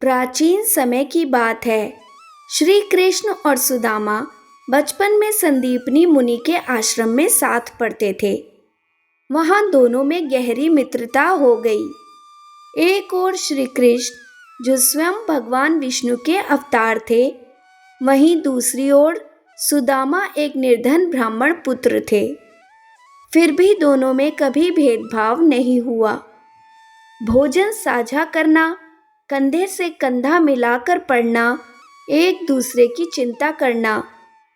प्राचीन समय की बात है। श्री कृष्ण और सुदामा बचपन में संदीपनी मुनि के आश्रम में साथ पढ़ते थे। वहां दोनों में गहरी मित्रता हो गई। एक ओर श्री कृष्ण जो स्वयं भगवान विष्णु के अवतार थे, वहीं दूसरी ओर सुदामा एक निर्धन ब्राह्मण पुत्र थे। फिर भी दोनों में कभी भेदभाव नहीं हुआ। भोजन साझा करना, कंधे से कंधा मिलाकर पढ़ना, एक दूसरे की चिंता करना,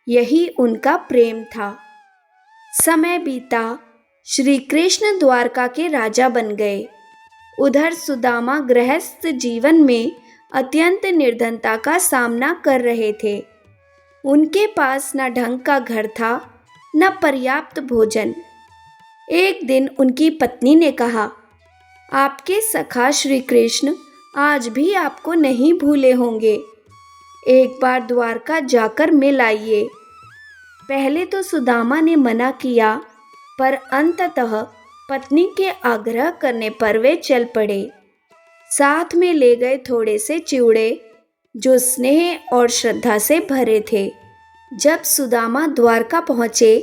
यही उनका प्रेम था। समय बीता, श्री कृष्ण द्वारका के राजा बन गए। उधर सुदामा गृहस्थ जीवन में अत्यंत निर्धनता का सामना कर रहे थे। उनके पास न ढंग का घर था, न पर्याप्त भोजन। एक दिन उनकी पत्नी ने कहा, आपके सखा श्री कृष्ण आज भी आपको नहीं भूले होंगे। एक बार द्वारका जाकर मिल आइए। पहले तो सुदामा ने मना किया, पर अंततः पत्नी के आग्रह करने पर वे चल पड़े। साथ में ले गए थोड़े से चिवड़े जो स्नेह और श्रद्धा से भरे थे। जब सुदामा द्वारका पहुँचे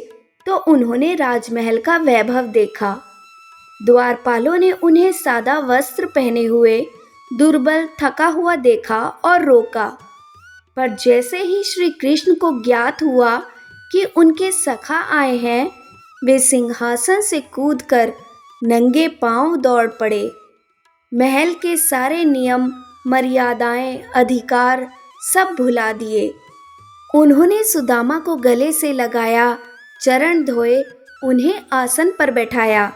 तो उन्होंने राजमहल का वैभव देखा। द्वारपालों ने उन्हें सादा वस्त्र पहने हुए दुर्बल थका हुआ देखा और रोका। पर जैसे ही श्री कृष्ण को ज्ञात हुआ कि उनके सखा आए हैं, वे सिंहासन से कूदकर नंगे पांव दौड़ पड़े। महल के सारे नियम, मर्यादाएं, अधिकार सब भुला दिए। उन्होंने सुदामा को गले से लगाया, चरण धोए, उन्हें आसन पर बैठाया।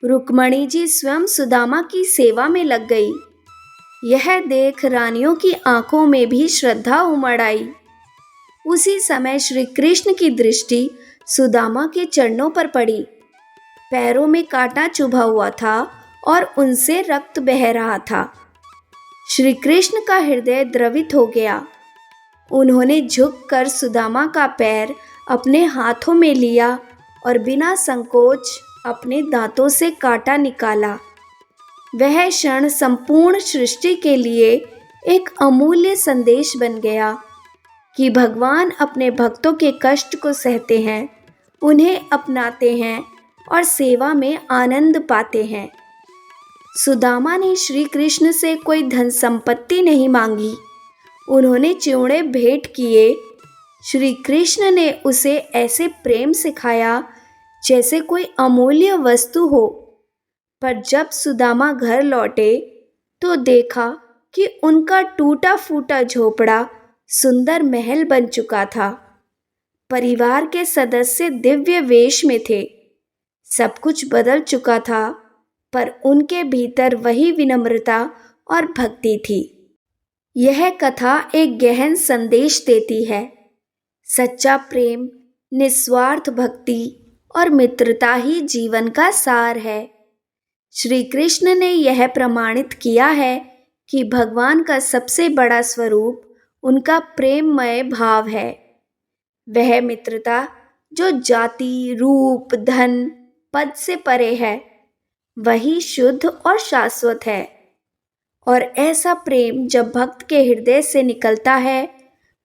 रुक्मणी जी स्वयं सुदामा की सेवा में लग गई। यह देख रानियों की आंखों में भी श्रद्धा उमड़ आई। उसी समय श्री कृष्ण की दृष्टि सुदामा के चरणों पर पड़ी। पैरों में कांटा चुभा हुआ था और उनसे रक्त बह रहा था। श्री कृष्ण का हृदय द्रवित हो गया। उन्होंने झुककर सुदामा का पैर अपने हाथों में लिया और बिना संकोच अपने दांतों से कांटा निकाला। वह क्षण संपूर्ण सृष्टि के लिए एक अमूल्य संदेश बन गया कि भगवान अपने भक्तों के कष्ट को सहते हैं, उन्हें अपनाते हैं और सेवा में आनंद पाते हैं। सुदामा ने श्री कृष्ण से कोई धन संपत्ति नहीं मांगी। उन्होंने चिवड़े भेंट किए। श्री कृष्ण ने उसे ऐसे प्रेम सिखाया जैसे कोई अमूल्य वस्तु हो। पर जब सुदामा घर लौटे तो देखा कि उनका टूटा फूटा झोपड़ा सुंदर महल बन चुका था। परिवार के सदस्य दिव्य वेश में थे। सब कुछ बदल चुका था, पर उनके भीतर वही विनम्रता और भक्ति थी। यह कथा एक गहन संदेश देती है। सच्चा प्रेम, निस्वार्थ भक्ति और मित्रता ही जीवन का सार है। श्री कृष्ण ने यह प्रमाणित किया है कि भगवान का सबसे बड़ा स्वरूप उनका प्रेममय भाव है। वह मित्रता जो जाति, रूप, धन, पद से परे है, वही शुद्ध और शाश्वत है। और ऐसा प्रेम जब भक्त के हृदय से निकलता है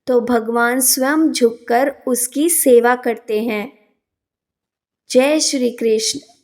तो भगवान स्वयं झुककर उसकी सेवा करते हैं। जय श्री कृष्ण।